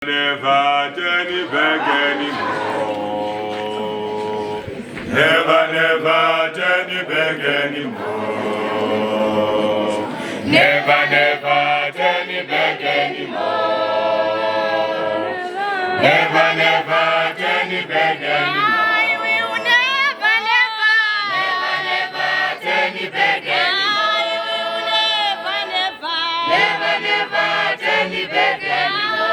Never Jenny beg anymore. Never Jenny beg anymore. Never Jenny beg anymore. Never Jenny beg anymore. I will never Jenny beg anymore. Never Jenny beg anymore.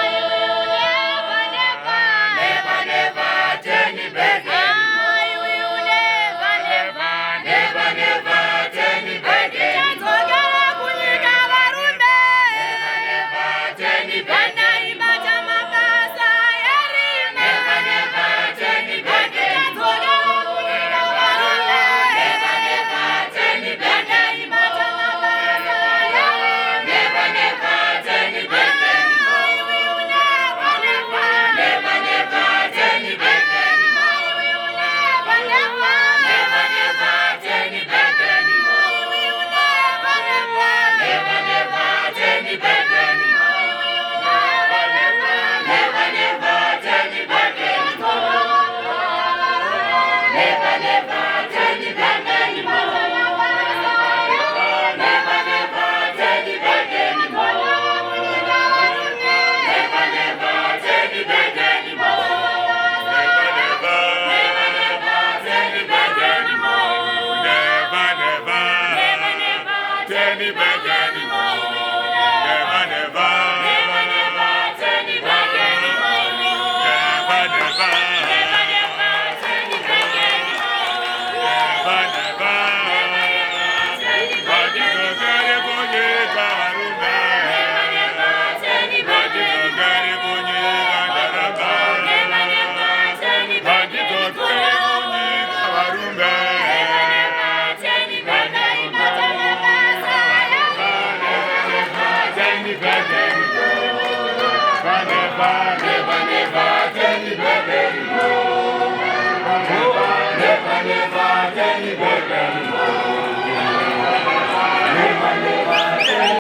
Jenny beg anymore. Never Jenny beg anymore. Never Jenny beg anymore. Never Jenny beg anymore.